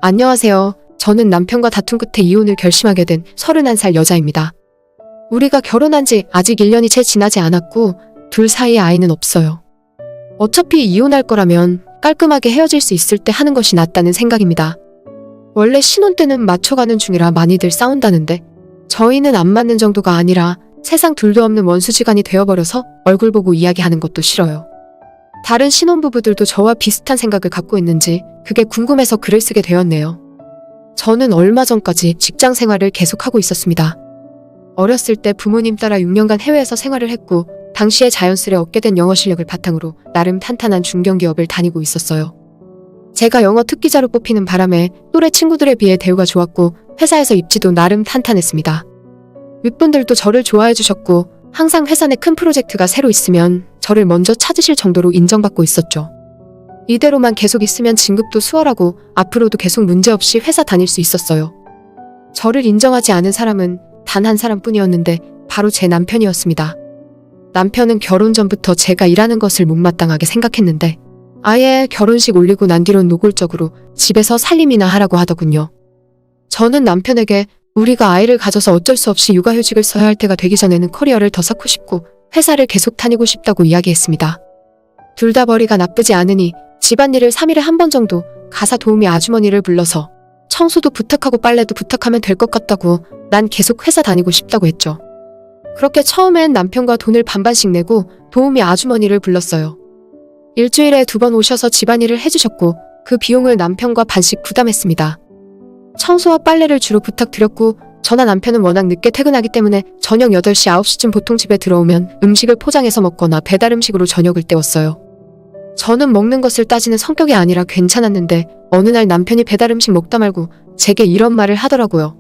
안녕하세요. 저는 남편과 다툰 끝에 이혼을 결심하게 된 31살 여자입니다. 우리가 결혼한 지 아직 1년이 채 지나지 않았고 둘 사이에 아이는 없어요. 어차피 이혼할 거라면 깔끔하게 헤어질 수 있을 때 하는 것이 낫다는 생각입니다. 원래 신혼 때는 맞춰가는 중이라 많이들 싸운다는데 저희는 안 맞는 정도가 아니라 세상 둘도 없는 원수지간이 되어버려서 얼굴 보고 이야기하는 것도 싫어요. 다른 신혼부부들도 저와 비슷한 생각을 갖고 있는지 그게 궁금해서 글을 쓰게 되었네요. 저는 얼마 전까지 직장 생활을 계속하고 있었습니다. 어렸을 때 부모님 따라 6년간 해외에서 생활을 했고 당시에 자연스레 얻게 된 영어 실력을 바탕으로 나름 탄탄한 중견기업을 다니고 있었어요. 제가 영어 특기자로 뽑히는 바람에 또래 친구들에 비해 대우가 좋았고 회사에서 입지도 나름 탄탄했습니다. 윗분들도 저를 좋아해 주셨고 항상 회사 내 큰 프로젝트가 새로 있으면 저를 먼저 찾으실 정도로 인정받고 있었죠. 이대로만 계속 있으면 진급도 수월하고 앞으로도 계속 문제없이 회사 다닐 수 있었어요. 저를 인정하지 않은 사람은 단 한 사람뿐이었는데 바로 제 남편이었습니다. 남편은 결혼 전부터 제가 일하는 것을 못마땅하게 생각했는데 아예 결혼식 올리고 난 뒤론 노골적으로 집에서 살림이나 하라고 하더군요. 저는 남편에게 우리가 아이를 가져서 어쩔 수 없이 육아휴직을 써야 할 때가 되기 전에는 커리어를 더 쌓고 싶고 회사를 계속 다니고 싶다고 이야기했습니다. 둘 다 벌이가 나쁘지 않으니 집안일을 3일에 한 번 정도 가사 도우미 아주머니를 불러서 청소도 부탁하고 빨래도 부탁하면 될 것 같다고 난 계속 회사 다니고 싶다고 했죠. 그렇게 처음엔 남편과 돈을 반반씩 내고 도우미 아주머니를 불렀어요. 일주일에 2번 오셔서 집안일을 해주셨고 그 비용을 남편과 반씩 부담했습니다. 청소와 빨래를 주로 부탁드렸고 저나 남편은 워낙 늦게 퇴근하기 때문에 저녁 8시, 9시쯤 보통 집에 들어오면 음식을 포장해서 먹거나 배달 음식으로 저녁을 때웠어요. 저는 먹는 것을 따지는 성격이 아니라 괜찮았는데 어느 날 남편이 배달 음식 먹다 말고 제게 이런 말을 하더라고요.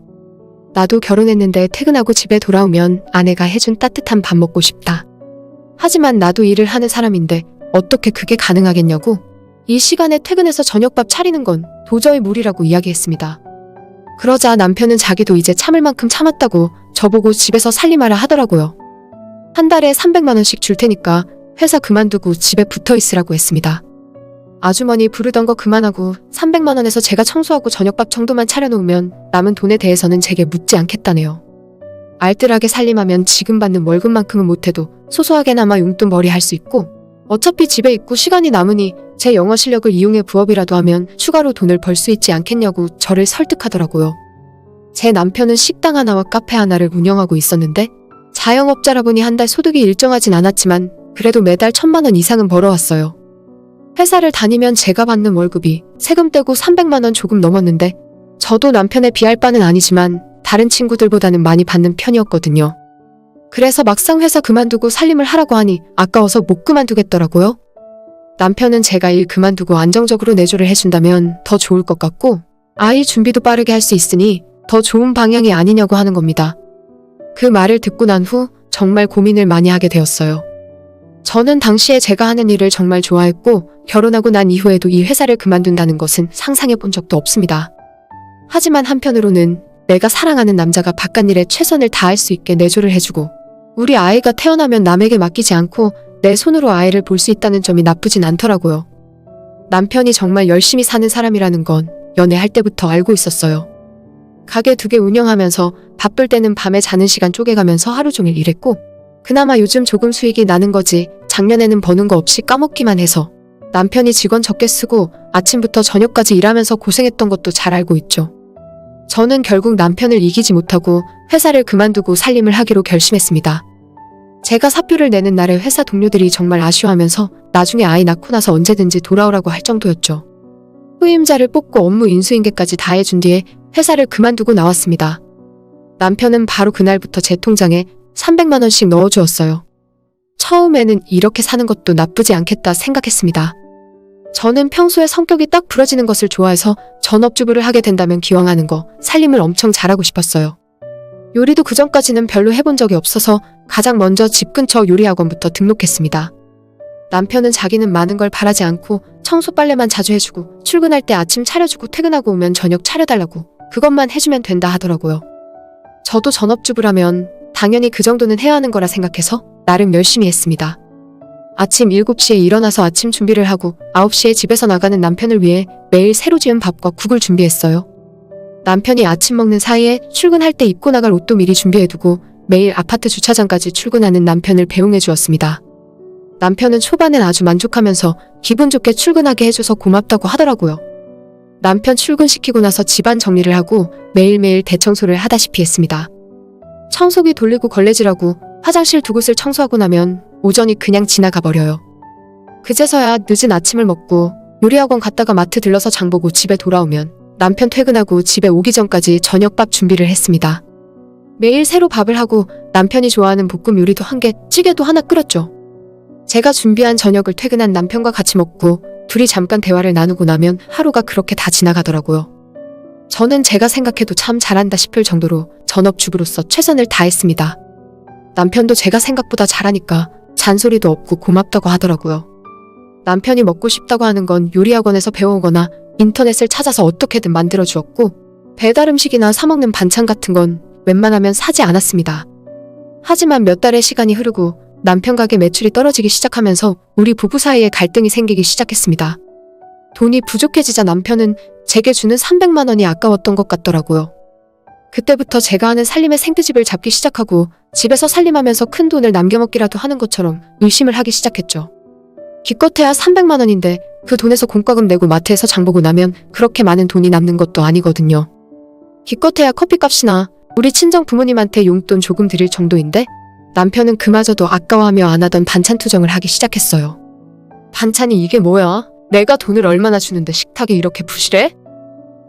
나도 결혼했는데 퇴근하고 집에 돌아오면 아내가 해준 따뜻한 밥 먹고 싶다. 하지만 나도 일을 하는 사람인데 어떻게 그게 가능하겠냐고? 이 시간에 퇴근해서 저녁밥 차리는 건 도저히 무리라고 이야기했습니다. 그러자 남편은 자기도 이제 참을 만큼 참았다고 저보고 집에서 살림하라 하더라고요. 한 달에 300만 원씩 줄 테니까 회사 그만두고 집에 붙어 있으라고 했습니다. 아주머니 부르던 거 그만하고 300만 원에서 제가 청소하고 저녁밥 정도만 차려놓으면 남은 돈에 대해서는 제게 묻지 않겠다네요. 알뜰하게 살림하면 지금 받는 월급만큼은 못해도 소소하게나마 용돈벌이 할 수 있고 어차피 집에 있고 시간이 남으니 제 영어 실력을 이용해 부업이라도 하면 추가로 돈을 벌 수 있지 않겠냐고 저를 설득하더라고요. 제 남편은 식당 하나와 카페 하나를 운영하고 있었는데 자영업자라 보니 한 달 소득이 일정하진 않았지만 그래도 매달 1,000만 원 이상은 벌어왔어요. 회사를 다니면 제가 받는 월급이 세금 떼고 300만 원 조금 넘었는데 저도 남편에 비할 바는 아니지만 다른 친구들보다는 많이 받는 편이었거든요. 그래서 막상 회사 그만두고 살림을 하라고 하니 아까워서 못 그만두겠더라고요. 남편은 제가 일 그만두고 안정적으로 내조를 해준다면 더 좋을 것 같고 아이 준비도 빠르게 할 수 있으니 더 좋은 방향이 아니냐고 하는 겁니다. 그 말을 듣고 난 후 정말 고민을 많이 하게 되었어요. 저는 당시에 제가 하는 일을 정말 좋아했고 결혼하고 난 이후에도 이 회사를 그만둔다는 것은 상상해 본 적도 없습니다. 하지만 한편으로는 내가 사랑하는 남자가 바깥일에 최선을 다할 수 있게 내조를 해주고 우리 아이가 태어나면 남에게 맡기지 않고 내 손으로 아이를 볼 수 있다는 점이 나쁘진 않더라고요. 남편이 정말 열심히 사는 사람이라는 건 연애할 때부터 알고 있었어요. 가게 2개 운영하면서 바쁠 때는 밤에 자는 시간 쪼개가면서 하루 종일 일했고 그나마 요즘 조금 수익이 나는 거지 작년에는 버는 거 없이 까먹기만 해서 남편이 직원 적게 쓰고 아침부터 저녁까지 일하면서 고생했던 것도 잘 알고 있죠. 저는 결국 남편을 이기지 못하고 회사를 그만두고 살림을 하기로 결심했습니다. 제가 사표를 내는 날에 회사 동료들이 정말 아쉬워하면서 나중에 아이 낳고 나서 언제든지 돌아오라고 할 정도였죠. 후임자를 뽑고 업무 인수인계까지 다 해준 뒤에 회사를 그만두고 나왔습니다. 남편은 바로 그날부터 제 통장에 300만 원씩 넣어주었어요. 처음에는 이렇게 사는 것도 나쁘지 않겠다 생각했습니다. 저는 평소에 성격이 딱 부러지는 것을 좋아해서 전업주부를 하게 된다면 기왕하는 거 살림을 엄청 잘하고 싶었어요. 요리도 그전까지는 별로 해본 적이 없어서 가장 먼저 집 근처 요리학원부터 등록했습니다. 남편은 자기는 많은 걸 바라지 않고 청소 빨래만 자주 해주고 출근할 때 아침 차려주고 퇴근하고 오면 저녁 차려달라고 그것만 해주면 된다 하더라고요. 저도 전업주부라면 당연히 그 정도는 해야 하는 거라 생각해서 나름 열심히 했습니다. 아침 7시에 일어나서 아침 준비를 하고 9시에 집에서 나가는 남편을 위해 매일 새로 지은 밥과 국을 준비했어요. 남편이 아침 먹는 사이에 출근할 때 입고 나갈 옷도 미리 준비해두고 매일 아파트 주차장까지 출근하는 남편을 배웅해 주었습니다. 남편은 초반엔 아주 만족하면서 기분 좋게 출근하게 해줘서 고맙다고 하더라고요. 남편 출근시키고 나서 집안 정리를 하고 매일매일 대청소를 하다시피 했습니다. 청소기 돌리고 걸레질하고 화장실 두 곳을 청소하고 나면 오전이 그냥 지나가 버려요. 그제서야 늦은 아침을 먹고 요리학원 갔다가 마트 들러서 장보고 집에 돌아오면 남편 퇴근하고 집에 오기 전까지 저녁밥 준비를 했습니다. 매일 새로 밥을 하고 남편이 좋아하는 볶음 요리도 한 개, 찌개도 하나 끓였죠. 제가 준비한 저녁을 퇴근한 남편과 같이 먹고 둘이 잠깐 대화를 나누고 나면 하루가 그렇게 다 지나가더라고요. 저는 제가 생각해도 참 잘한다 싶을 정도로 전업주부로서 최선을 다했습니다. 남편도 제가 생각보다 잘하니까 잔소리도 없고 고맙다고 하더라고요. 남편이 먹고 싶다고 하는 건 요리학원에서 배워오거나 인터넷을 찾아서 어떻게든 만들어 주었고 배달 음식이나 사 먹는 반찬 같은 건 웬만하면 사지 않았습니다. 하지만 몇 달의 시간이 흐르고 남편 가게 매출이 떨어지기 시작하면서 우리 부부 사이에 갈등이 생기기 시작했습니다. 돈이 부족해지자 남편은 제게 주는 300만 원이 아까웠던 것 같더라고요. 그때부터 제가 하는 살림의 생트집을 잡기 시작하고 집에서 살림하면서 큰 돈을 남겨먹기라도 하는 것처럼 의심을 하기 시작했죠. 기껏해야 300만 원인데 그 돈에서 공과금 내고 마트에서 장보고 나면 그렇게 많은 돈이 남는 것도 아니거든요. 기껏해야 커피값이나 우리 친정 부모님한테 용돈 조금 드릴 정도인데 남편은 그마저도 아까워하며 안 하던 반찬 투정을 하기 시작했어요. 반찬이 이게 뭐야? 내가 돈을 얼마나 주는데 식탁이 이렇게 부실해?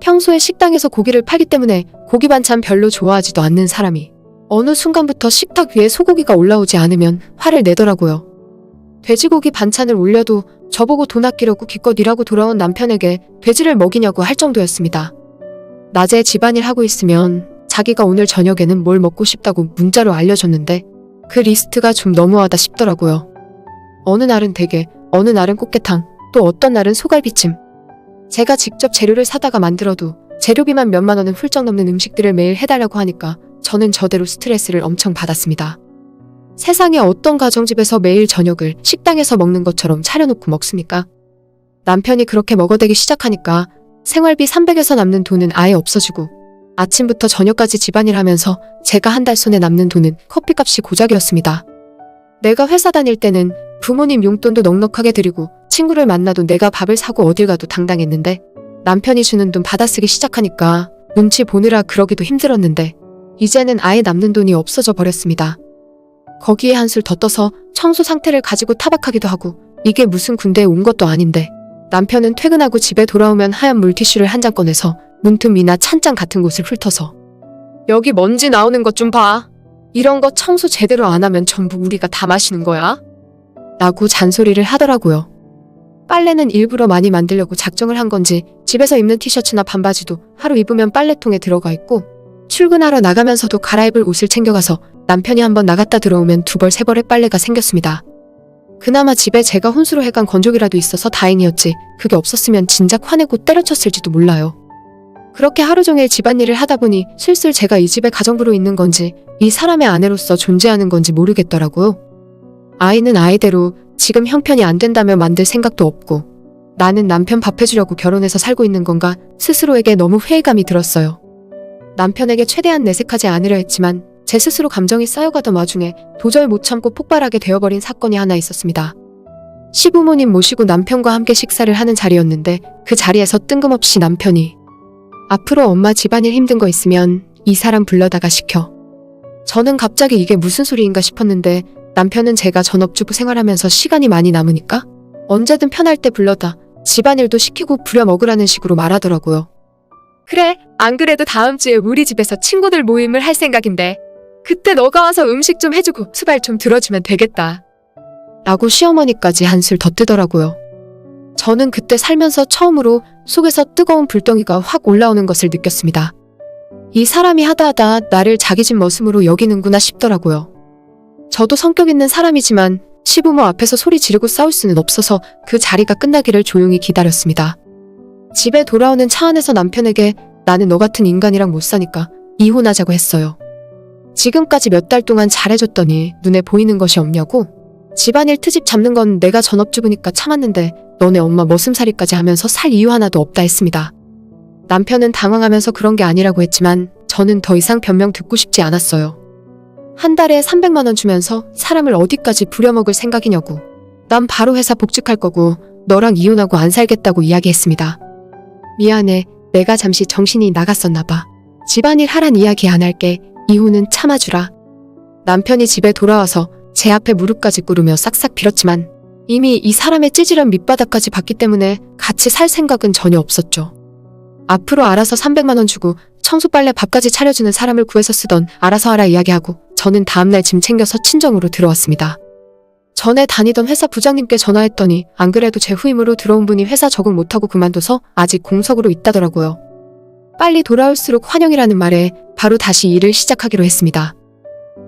평소에 식당에서 고기를 팔기 때문에 고기 반찬 별로 좋아하지도 않는 사람이 어느 순간부터 식탁 위에 소고기가 올라오지 않으면 화를 내더라고요. 돼지고기 반찬을 올려도 저보고 돈 아끼려고 기껏 일하고 돌아온 남편에게 돼지를 먹이냐고 할 정도였습니다. 낮에 집안일 하고 있으면 자기가 오늘 저녁에는 뭘 먹고 싶다고 문자로 알려줬는데 그 리스트가 좀 너무하다 싶더라고요. 어느 날은 대게, 어느 날은 꽃게탕, 또 어떤 날은 소갈비찜. 제가 직접 재료를 사다가 만들어도 재료비만 몇만 원은 훌쩍 넘는 음식들을 매일 해달라고 하니까 저는 저대로 스트레스를 엄청 받았습니다. 세상에 어떤 가정집에서 매일 저녁을 식당에서 먹는 것처럼 차려놓고 먹습니까? 남편이 그렇게 먹어대기 시작하니까 생활비 300에서 남는 돈은 아예 없어지고 아침부터 저녁까지 집안일 하면서 제가 한 달 손에 남는 돈은 커피값이 고작이었습니다. 내가 회사 다닐 때는 부모님 용돈도 넉넉하게 드리고 친구를 만나도 내가 밥을 사고 어딜 가도 당당했는데 남편이 주는 돈 받아쓰기 시작하니까 눈치 보느라 그러기도 힘들었는데 이제는 아예 남는 돈이 없어져 버렸습니다. 거기에 한술 더 떠서 청소 상태를 가지고 타박하기도 하고 이게 무슨 군대에 온 것도 아닌데 남편은 퇴근하고 집에 돌아오면 하얀 물티슈를 한 장 꺼내서 문틈이나 찬장 같은 곳을 훑어서 여기 먼지 나오는 것 좀 봐. 이런 거 청소 제대로 안 하면 전부 우리가 다 마시는 거야? 라고 잔소리를 하더라고요. 빨래는 일부러 많이 만들려고 작정을 한 건지 집에서 입는 티셔츠나 반바지도 하루 입으면 빨래통에 들어가 있고 출근하러 나가면서도 갈아입을 옷을 챙겨가서 남편이 한번 나갔다 들어오면 2벌 3벌의 빨래가 생겼습니다. 그나마 집에 제가 혼수로 해간 건조기라도 있어서 다행이었지 그게 없었으면 진작 화내고 때려쳤을지도 몰라요. 그렇게 하루 종일 집안일을 하다 보니 슬슬 제가 이 집의 가정부로 있는 건지 이 사람의 아내로서 존재하는 건지 모르겠더라고요. 아이는 아이대로 지금 형편이 안 된다며 만들 생각도 없고 나는 남편 밥 해주려고 결혼해서 살고 있는 건가 스스로에게 너무 회의감이 들었어요. 남편에게 최대한 내색하지 않으려 했지만 제 스스로 감정이 쌓여가던 와중에 도저히 못 참고 폭발하게 되어버린 사건이 하나 있었습니다. 시부모님 모시고 남편과 함께 식사를 하는 자리였는데 그 자리에서 뜬금없이 남편이 앞으로 엄마 집안일 힘든 거 있으면 이 사람 불러다가 시켜. 저는 갑자기 이게 무슨 소리인가 싶었는데 남편은 제가 전업주부 생활하면서 시간이 많이 남으니까 언제든 편할 때 불러다 집안일도 시키고 부려 먹으라는 식으로 말하더라고요. 그래, 안 그래도 다음 주에 우리 집에서 친구들 모임을 할 생각인데 그때 너가 와서 음식 좀 해주고 수발 좀 들어주면 되겠다. 라고 시어머니까지 한술 더 뜨더라고요. 저는 그때 살면서 처음으로 속에서 뜨거운 불덩이가 확 올라오는 것을 느꼈습니다. 이 사람이 하다하다 나를 자기 집 머슴으로 여기는구나 싶더라고요. 저도 성격 있는 사람이지만 시부모 앞에서 소리 지르고 싸울 수는 없어서 그 자리가 끝나기를 조용히 기다렸습니다. 집에 돌아오는 차 안에서 남편에게 나는 너 같은 인간이랑 못 사니까 이혼하자고 했어요. 지금까지 몇 달 동안 잘해줬더니 눈에 보이는 것이 없냐고? 집안일 트집 잡는 건 내가 전업주부니까 참았는데 너네 엄마 머슴살이까지 하면서 살 이유 하나도 없다 했습니다. 남편은 당황하면서 그런 게 아니라고 했지만 저는 더 이상 변명 듣고 싶지 않았어요. 한 달에 300만 원 주면서 사람을 어디까지 부려먹을 생각이냐고. 난 바로 회사 복직할 거고 너랑 이혼하고 안 살겠다고 이야기했습니다. 미안해. 내가 잠시 정신이 나갔었나 봐. 집안일 하란 이야기 안 할게. 이혼은 참아주라. 남편이 집에 돌아와서 제 앞에 무릎까지 꿇으며 싹싹 빌었지만 이미 이 사람의 찌질한 밑바닥까지 봤기 때문에 같이 살 생각은 전혀 없었죠. 앞으로 알아서 300만 원 주고 청소 빨래 밥까지 차려주는 사람을 구해서 쓰던 알아서 하라 이야기하고 저는 다음날 짐 챙겨서 친정으로 들어왔습니다. 전에 다니던 회사 부장님께 전화했더니 안 그래도 제 후임으로 들어온 분이 회사 적응 못하고 그만둬서 아직 공석으로 있다더라고요. 빨리 돌아올수록 환영이라는 말에 바로 다시 일을 시작하기로 했습니다.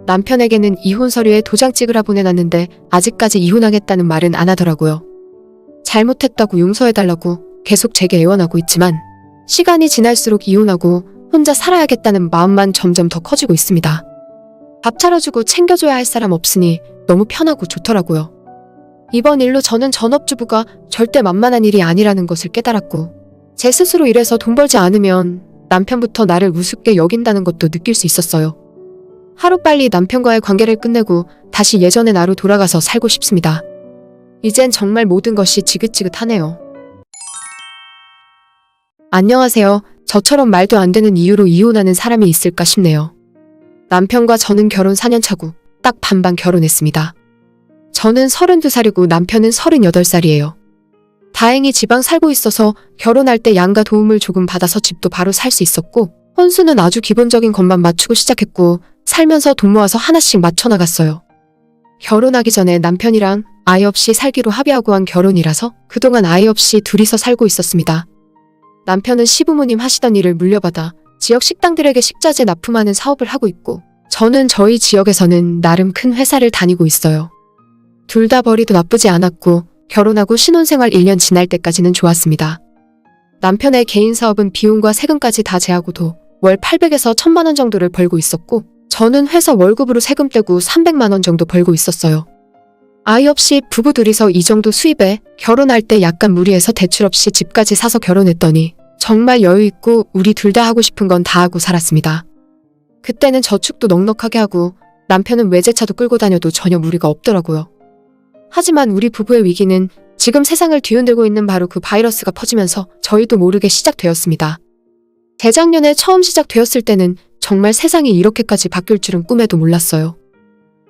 남편에게는 이혼 서류에 도장 찍으라 보내놨는데 아직까지 이혼하겠다는 말은 안 하더라고요. 잘못했다고 용서해달라고 계속 제게 애원하고 있지만 시간이 지날수록 이혼하고 혼자 살아야겠다는 마음만 점점 더 커지고 있습니다. 밥 차려주고 챙겨줘야 할 사람 없으니 너무 편하고 좋더라고요. 이번 일로 저는 전업주부가 절대 만만한 일이 아니라는 것을 깨달았고 제 스스로 일해서 돈 벌지 않으면 남편부터 나를 우습게 여긴다는 것도 느낄 수 있었어요. 하루빨리 남편과의 관계를 끝내고 다시 예전의 나로 돌아가서 살고 싶습니다. 이젠 정말 모든 것이 지긋지긋하네요. 안녕하세요. 저처럼 말도 안 되는 이유로 이혼하는 사람이 있을까 싶네요. 남편과 저는 결혼 4년 차고 딱 반반 결혼했습니다. 저는 32살이고 남편은 38살이에요. 다행히 지방 살고 있어서 결혼할 때 양가 도움을 조금 받아서 집도 바로 살 수 있었고 혼수는 아주 기본적인 것만 맞추고 시작했고 살면서 돈 모아서 하나씩 맞춰나갔어요. 결혼하기 전에 남편이랑 아이 없이 살기로 합의하고 한 결혼이라서 그동안 아이 없이 둘이서 살고 있었습니다. 남편은 시부모님 하시던 일을 물려받아 지역 식당들에게 식자재 납품하는 사업을 하고 있고 저는 저희 지역에서는 나름 큰 회사를 다니고 있어요. 둘 다 벌이도 나쁘지 않았고 결혼하고 신혼생활 1년 지날 때까지는 좋았습니다. 남편의 개인 사업은 비용과 세금까지 다 제하고도 월 800에서 1000만 원 정도를 벌고 있었고 저는 회사 월급으로 세금 떼고 300만 원 정도 벌고 있었어요. 아이 없이 부부 둘이서 이 정도 수입에 결혼할 때 약간 무리해서 대출 없이 집까지 사서 결혼했더니 정말 여유 있고 우리 둘 다 하고 싶은 건 다 하고 살았습니다. 그때는 저축도 넉넉하게 하고 남편은 외제차도 끌고 다녀도 전혀 무리가 없더라고요. 하지만 우리 부부의 위기는 지금 세상을 뒤흔들고 있는 바로 그 바이러스가 퍼지면서 저희도 모르게 시작되었습니다. 재작년에 처음 시작되었을 때는 정말 세상이 이렇게까지 바뀔 줄은 꿈에도 몰랐어요.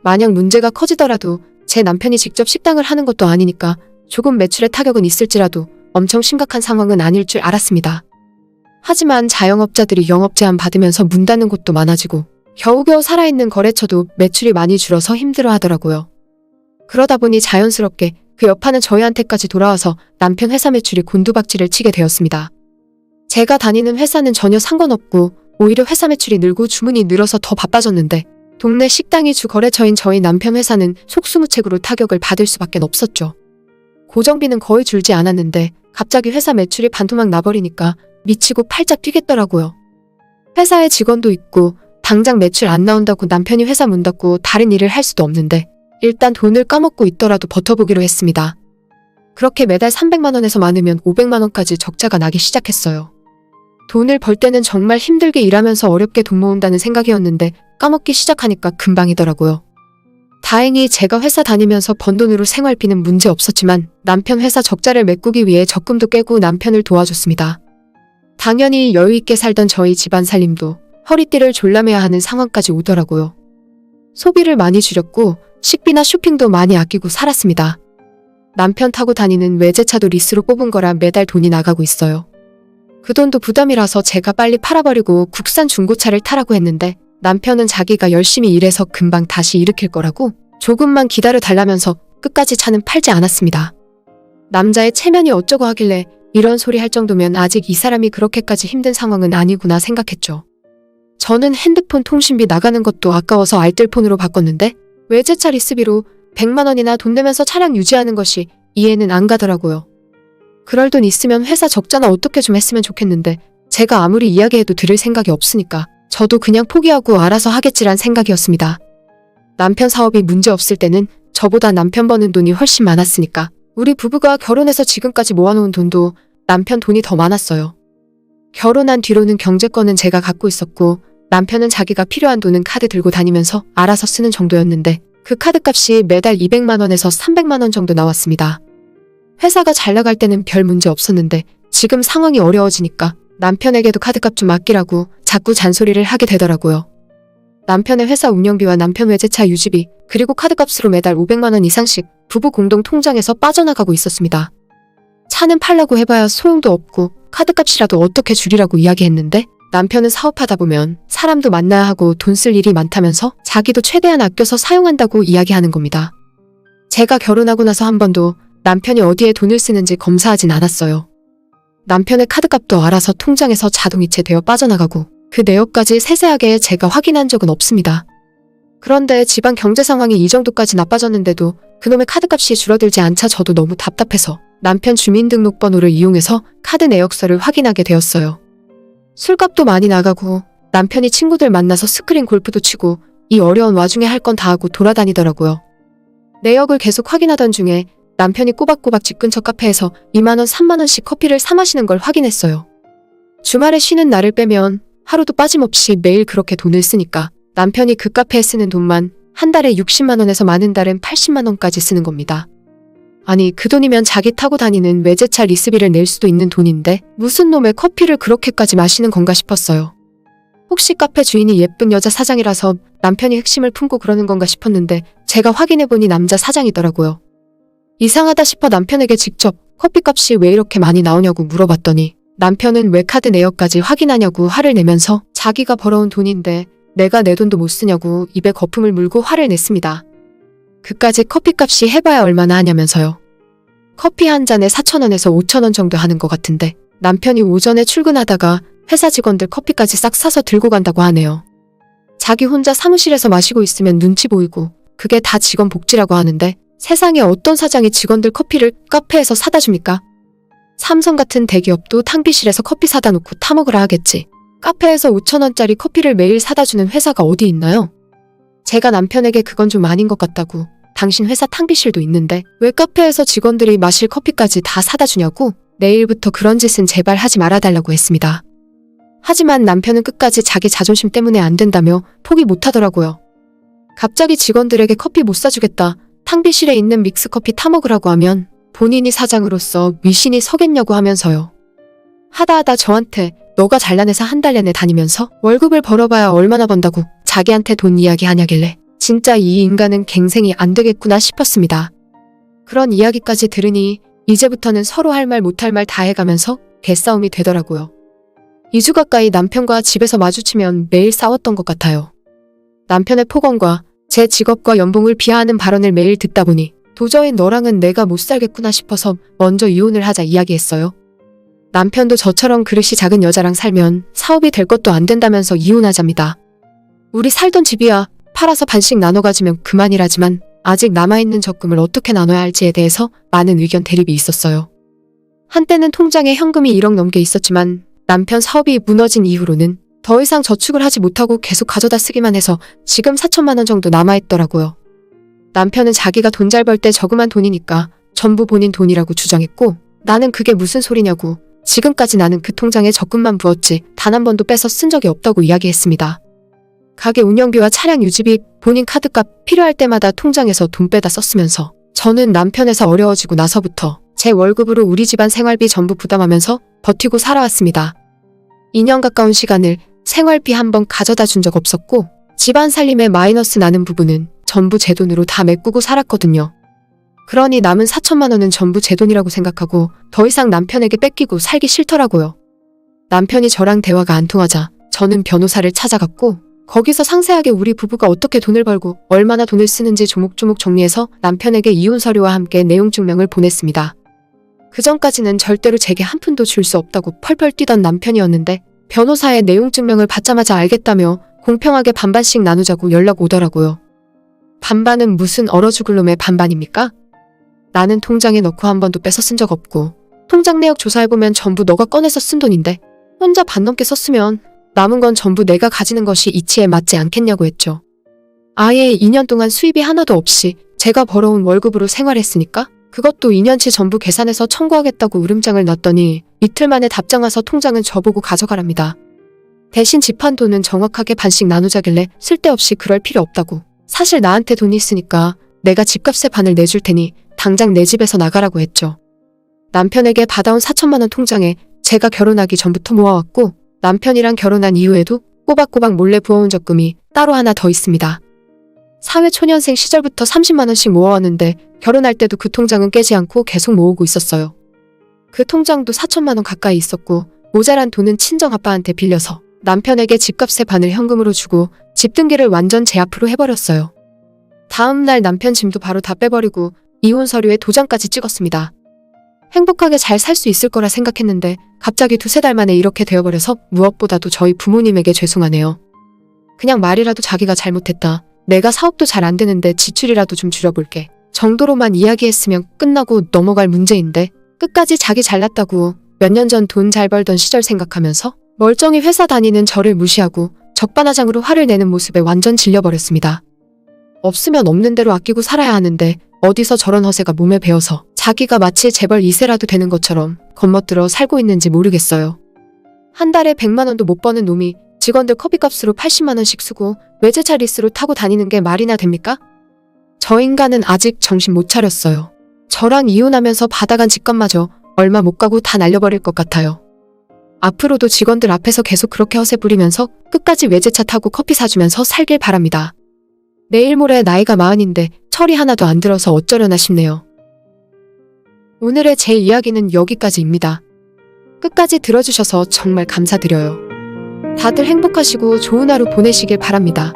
만약 문제가 커지더라도 제 남편이 직접 식당을 하는 것도 아니니까 조금 매출에 타격은 있을지라도 엄청 심각한 상황은 아닐 줄 알았습니다. 하지만 자영업자들이 영업 제한 받으면서 문 닫는 곳도 많아지고 겨우겨우 살아있는 거래처도 매출이 많이 줄어서 힘들어하더라고요. 그러다 보니 자연스럽게 그 여파는 저희한테까지 돌아와서 남편 회사 매출이 곤두박질을 치게 되었습니다. 제가 다니는 회사는 전혀 상관없고 오히려 회사 매출이 늘고 주문이 늘어서 더 바빠졌는데 동네 식당이 주 거래처인 저희 남편 회사는 속수무책으로 타격을 받을 수밖에 없었죠. 고정비는 거의 줄지 않았는데 갑자기 회사 매출이 반토막 나버리니까 미치고 팔짝 뛰겠더라고요. 회사에 직원도 있고 당장 매출 안 나온다고 남편이 회사 문 닫고 다른 일을 할 수도 없는데 일단 돈을 까먹고 있더라도 버텨보기로 했습니다. 그렇게 매달 300만 원에서 많으면 500만 원까지 적자가 나기 시작했어요. 돈을 벌 때는 정말 힘들게 일하면서 어렵게 돈 모은다는 생각이었는데 까먹기 시작하니까 금방이더라고요. 다행히 제가 회사 다니면서 번 돈으로 생활비는 문제 없었지만 남편 회사 적자를 메꾸기 위해 적금도 깨고 남편을 도와줬습니다. 당연히 여유있게 살던 저희 집안 살림도 허리띠를 졸라매야 하는 상황까지 오더라고요. 소비를 많이 줄였고 식비나 쇼핑도 많이 아끼고 살았습니다. 남편 타고 다니는 외제차도 리스로 뽑은 거라 매달 돈이 나가고 있어요. 그 돈도 부담이라서 제가 빨리 팔아버리고 국산 중고차를 타라고 했는데 남편은 자기가 열심히 일해서 금방 다시 일으킬 거라고 조금만 기다려달라면서 끝까지 차는 팔지 않았습니다. 남자의 체면이 어쩌고 하길래 이런 소리 할 정도면 아직 이 사람이 그렇게까지 힘든 상황은 아니구나 생각했죠. 저는 핸드폰 통신비 나가는 것도 아까워서 알뜰폰으로 바꿨는데 외제차 리스비로 100만 원이나 돈 내면서 차량 유지하는 것이 이해는 안 가더라고요. 그럴 돈 있으면 회사 적자나 어떻게 좀 했으면 좋겠는데 제가 아무리 이야기해도 들을 생각이 없으니까 저도 그냥 포기하고 알아서 하겠지란 생각이었습니다. 남편 사업이 문제 없을 때는 저보다 남편 버는 돈이 훨씬 많았으니까 우리 부부가 결혼해서 지금까지 모아놓은 돈도 남편 돈이 더 많았어요. 결혼한 뒤로는 경제권은 제가 갖고 있었고 남편은 자기가 필요한 돈은 카드 들고 다니면서 알아서 쓰는 정도였는데 그 카드값이 매달 200만 원에서 300만 원 정도 나왔습니다. 회사가 잘 나갈 때는 별 문제 없었는데 지금 상황이 어려워지니까 남편에게도 카드값 좀 아끼라고 자꾸 잔소리를 하게 되더라고요. 남편의 회사 운영비와 남편 외제차 유지비 그리고 카드값으로 매달 500만 원 이상씩 부부 공동 통장에서 빠져나가고 있었습니다. 차는 팔라고 해봐야 소용도 없고 카드값이라도 어떻게 줄이라고 이야기했는데 남편은 사업하다 보면 사람도 만나야 하고 돈 쓸 일이 많다면서 자기도 최대한 아껴서 사용한다고 이야기하는 겁니다. 제가 결혼하고 나서 한 번도 남편이 어디에 돈을 쓰는지 검사하진 않았어요. 남편의 카드값도 알아서 통장에서 자동이체 되어 빠져나가고 그 내역까지 세세하게 제가 확인한 적은 없습니다. 그런데 집안 경제 상황이 이 정도까지 나빠졌는데도 그놈의 카드값이 줄어들지 않자 저도 너무 답답해서 남편 주민등록번호를 이용해서 카드 내역서를 확인하게 되었어요. 술값도 많이 나가고 남편이 친구들 만나서 스크린 골프도 치고 이 어려운 와중에 할 건 다 하고 돌아다니더라고요. 내역을 계속 확인하던 중에 남편이 꼬박꼬박 집 근처 카페에서 2만 원, 3만 원씩 커피를 사 마시는 걸 확인했어요. 주말에 쉬는 날을 빼면 하루도 빠짐없이 매일 그렇게 돈을 쓰니까 남편이 그 카페에 쓰는 돈만 한 달에 60만 원에서 많은 달엔 80만 원까지 쓰는 겁니다. 아니 그 돈이면 자기 타고 다니는 외제차 리스비를 낼 수도 있는 돈인데 무슨 놈의 커피를 그렇게까지 마시는 건가 싶었어요. 혹시 카페 주인이 예쁜 여자 사장이라서 남편이 핵심을 품고 그러는 건가 싶었는데 제가 확인해보니 남자 사장이더라고요. 이상하다 싶어 남편에게 직접 커피값이 왜 이렇게 많이 나오냐고 물어봤더니 남편은 왜 카드 내역까지 확인하냐고 화를 내면서 자기가 벌어온 돈인데 내가 내 돈도 못 쓰냐고 입에 거품을 물고 화를 냈습니다. 그까짓 커피값이 해봐야 얼마나 하냐면서요. 커피 한 잔에 4,000원에서 5,000원 정도 하는 것 같은데 남편이 오전에 출근하다가 회사 직원들 커피까지 싹 사서 들고 간다고 하네요. 자기 혼자 사무실에서 마시고 있으면 눈치 보이고 그게 다 직원 복지라고 하는데 세상에 어떤 사장이 직원들 커피를 카페에서 사다 줍니까? 삼성 같은 대기업도 탕비실에서 커피 사다 놓고 타먹으라 하겠지. 카페에서 5,000원짜리 커피를 매일 사다 주는 회사가 어디 있나요? 제가 남편에게 그건 좀 아닌 것 같다고 당신 회사 탕비실도 있는데 왜 카페에서 직원들이 마실 커피까지 다 사다 주냐고 내일부터 그런 짓은 제발 하지 말아달라고 했습니다. 하지만 남편은 끝까지 자기 자존심 때문에 안 된다며 포기 못하더라고요. 갑자기 직원들에게 커피 못 사주겠다. 탕비실에 있는 믹스커피 타먹으라고 하면 본인이 사장으로서 위신이 서겠냐고 하면서요. 하다 저한테 너가 잘난 회사 한 달 내내 다니면서 월급을 벌어봐야 얼마나 번다고 자기한테 돈 이야기 하냐길래 진짜 이 인간은 갱생이 안 되겠구나 싶었습니다. 그런 이야기까지 들으니 이제부터는 서로 할 말 못할 말 다 해가면서 개싸움이 되더라고요. 2주 가까이 남편과 집에서 마주치면 매일 싸웠던 것 같아요. 남편의 폭언과 제 직업과 연봉을 비하하는 발언을 매일 듣다 보니 도저히 너랑은 내가 못 살겠구나 싶어서 먼저 이혼을 하자 이야기했어요. 남편도 저처럼 그릇이 작은 여자랑 살면 사업이 될 것도 안 된다면서 이혼하자입니다. 우리 살던 집이야 팔아서 반씩 나눠 가지면 그만이라지만 아직 남아있는 적금을 어떻게 나눠야 할지에 대해서 많은 의견 대립이 있었어요. 한때는 통장에 현금이 1억 넘게 있었지만 남편 사업이 무너진 이후로는 더 이상 저축을 하지 못하고 계속 가져다 쓰기만 해서 지금 4천만 원 정도 남아있더라고요. 남편은 자기가 돈 잘 벌 때 저금한 돈이니까 전부 본인 돈이라고 주장했고 나는 그게 무슨 소리냐고 지금까지 나는 그 통장에 적금만 부었지 단 한 번도 빼서 쓴 적이 없다고 이야기했습니다. 가게 운영비와 차량 유지비, 본인 카드값 필요할 때마다 통장에서 돈 빼다 썼으면서 저는 남편 회사 어려워지고 나서부터 제 월급으로 우리 집안 생활비 전부 부담하면서 버티고 살아왔습니다. 2년 가까운 시간을 생활비 한 번 가져다 준 적 없었고 집안 살림에 마이너스 나는 부분은 전부 제 돈으로 다 메꾸고 살았거든요. 그러니 남은 4천만 원은 전부 제 돈이라고 생각하고 더 이상 남편에게 뺏기고 살기 싫더라고요. 남편이 저랑 대화가 안 통하자 저는 변호사를 찾아갔고 거기서 상세하게 우리 부부가 어떻게 돈을 벌고 얼마나 돈을 쓰는지 조목조목 정리해서 남편에게 이혼 서류와 함께 내용 증명을 보냈습니다. 그전까지는 절대로 제게 한 푼도 줄 수 없다고 펄펄 뛰던 남편이었는데 변호사의 내용 증명을 받자마자 알겠다며 공평하게 반반씩 나누자고 연락 오더라고요. 반반은 무슨 얼어 죽을 놈의 반반입니까? 나는 통장에 넣고 한 번도 뺏어 쓴 적 없고 통장 내역 조사해보면 전부 너가 꺼내서 쓴 돈인데 혼자 반 넘게 썼으면 남은 건 전부 내가 가지는 것이 이치에 맞지 않겠냐고 했죠. 아예 2년 동안 수입이 하나도 없이 제가 벌어온 월급으로 생활했으니까 그것도 2년치 전부 계산해서 청구하겠다고 울음장을 놨더니 이틀 만에 답장 와서 통장은 저보고 가져가랍니다. 대신 집한 돈은 정확하게 반씩 나누자길래 쓸데없이 그럴 필요 없다고. 사실 나한테 돈이 있으니까 내가 집값의 반을 내줄 테니 당장 내 집에서 나가라고 했죠. 남편에게 받아온 4천만 원 통장에 제가 결혼하기 전부터 모아왔고 남편이랑 결혼한 이후에도 꼬박꼬박 몰래 부어온 적금이 따로 하나 더 있습니다. 사회초년생 시절부터 30만 원씩 모아왔는데 결혼할 때도 그 통장은 깨지 않고 계속 모으고 있었어요. 그 통장도 4천만 원 가까이 있었고 모자란 돈은 친정아빠한테 빌려서 남편에게 집값의 반을 현금으로 주고 집 등기를 완전 제 앞으로 해버렸어요. 다음날 남편 짐도 바로 다 빼버리고 이혼 서류에 도장까지 찍었습니다. 행복하게 잘 살 수 있을 거라 생각했는데 갑자기 2-3달 만에 이렇게 되어버려서 무엇보다도 저희 부모님에게 죄송하네요. 그냥 말이라도 자기가 잘못했다. 내가 사업도 잘 안 되는데 지출이라도 좀 줄여볼게. 정도로만 이야기했으면 끝나고 넘어갈 문제인데 끝까지 자기 잘났다고 몇 년 전 돈 잘 벌던 시절 생각하면서 멀쩡히 회사 다니는 저를 무시하고 적반하장으로 화를 내는 모습에 완전 질려버렸습니다. 없으면 없는 대로 아끼고 살아야 하는데 어디서 저런 허세가 몸에 배어서 자기가 마치 재벌 2세라도 되는 것처럼 겉멋들어 살고 있는지 모르겠어요. 한 달에 100만 원도 못 버는 놈이 직원들 커피값으로 80만 원씩 쓰고 외제차 리스로 타고 다니는 게 말이나 됩니까? 저 인간은 아직 정신 못 차렸어요. 저랑 이혼하면서 받아간 집값마저 얼마 못 가고 다 날려버릴 것 같아요. 앞으로도 직원들 앞에서 계속 그렇게 허세 부리면서 끝까지 외제차 타고 커피 사주면서 살길 바랍니다. 내일 모레 나이가 40인데 철이 하나도 안 들어서 어쩌려나 싶네요. 오늘의 제 이야기는 여기까지입니다. 끝까지 들어주셔서 정말 감사드려요. 다들 행복하시고 좋은 하루 보내시길 바랍니다.